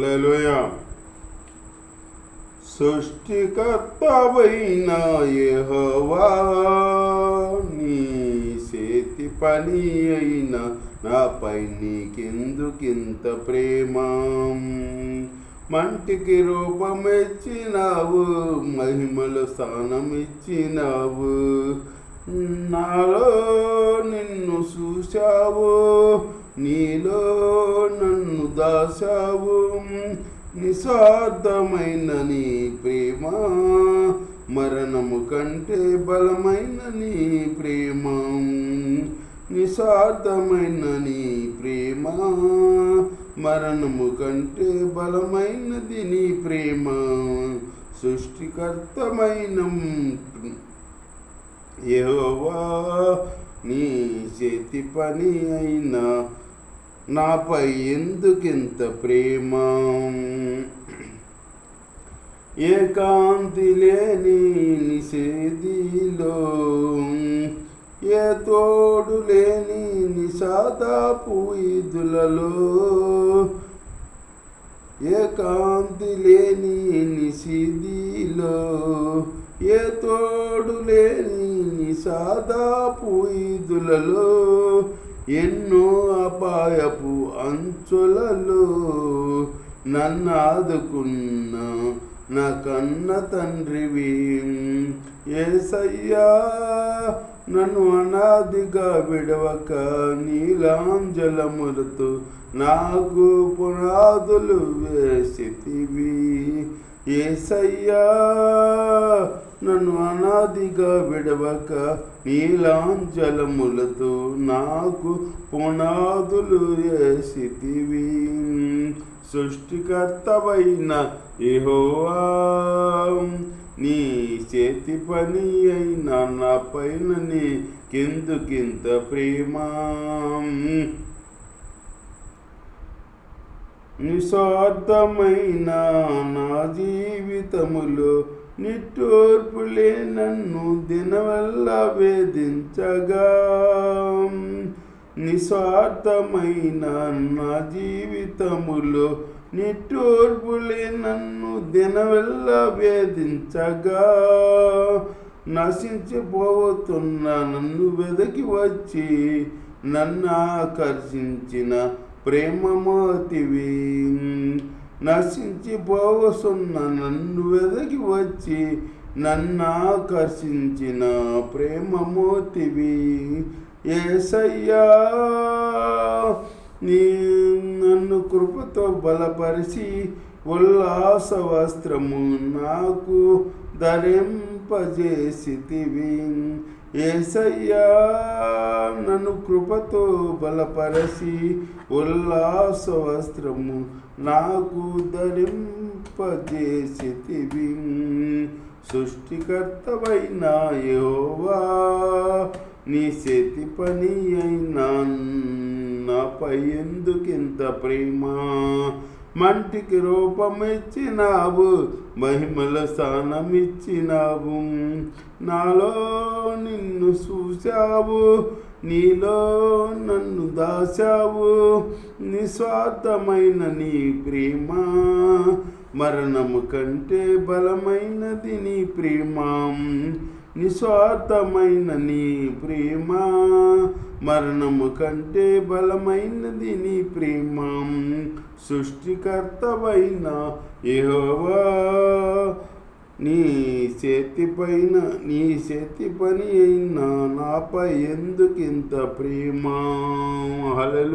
హల్లెలూయా. సృష్టికర్తవైన యెహోవా, నీ చేతి పని అయిన నాపై నీకెందుకింత ప్రేమ? మంటికి రూపమిచ్చినావు, మహిమలు స్థానమిచ్చినావు. నాలో నిన్ను చూశావు, నీలో నన్ను దాశావు. నిస్వార్థమైన నీ ప్రేమ, మరణము కంటే బలమైన నీ ప్రేమ. నిస్వార్థమైన నీ ప్రేమ, మరణము కంటే బలమైనది నీ ప్రేమ. సృష్టికర్తమైన యెహోవా, నీ చేతి పని అయినా నాపై ఎందుకింత ప్రేమ? ఏకాంతి లేని నిషేధిలో, ఏ తోడు లేని నిషాదాపు ఈదులలో, ఏకాంతి లేని నిషిదిలో, ఏ తోడు లేని నిషాదాపు ఈదులలో, ఎన్నో అపాయపు అంచులలో నన్ను ఆదుకున్న నా కన్న తండ్రివి. యేసయ్యా, నన్ను అనాదిగా విడవక నీలాంజలములతో నాకు పునాదులు వేసితివి. యేసయ్యా, నన్ను అనాదిగా విడవక నీలాంజలములతో నాకు పునాదులు వేసితివి. సృష్టికర్తవైన యెహోవా, నీ చేతి పని అయినా నా పైన నీకెందుకింత ప్రేమ? నిస్వార్థమైన నా జీవితములో నిట్టూర్పులే నన్ను దినవల్లా వేధించగా. నిస్వార్థమైన నా జీవితములో నిట్టూర్పులే నన్ను దినవల్లా వేధించగా. నశించిపోతున్న నన్ను వెదకి వచ్చి నన్ను ఆకర్షించిన ప్రేమమోతివి. నశించిపోవసున్న నన్ను వెదకి వచ్చి నన్ను ఆకర్షించిన ప్రేమమోతివి. యేసయ్యా, నీ నన్ను కృపతో బలపరిచి ఉల్లాస వస్త్రము నాకు ధరింపజేసితివి. యేసయ్యా, నన్ను కృపతో బలపరచి ఉల్లాస వస్త్రము నాకు ధరింపజేసితివి. సృష్టికర్తవైన యెహోవా, నీ చేతి పని అయినా నాపై ఎందుకింత ప్రేమ? మంటికి రూపమిచ్చినావు, మహిమల స్థానమిచ్చినావు. నాలో నిన్ను చూశావు, నీలో నన్ను దాశావు. నిస్వార్థమైన నీ ప్రేమ, మరణము కంటే బలమైనది నీ ప్రేమ. నిస్వార్థమైన నీ ప్రేమ, మరణము కంటే బలమైనది నీ ప్రేమ. సృష్టికర్తవైన యెహోవా, నీ చేతి పని అయినా నాపై ఎందుకింత ప్రేమ? హల్లెలూయా.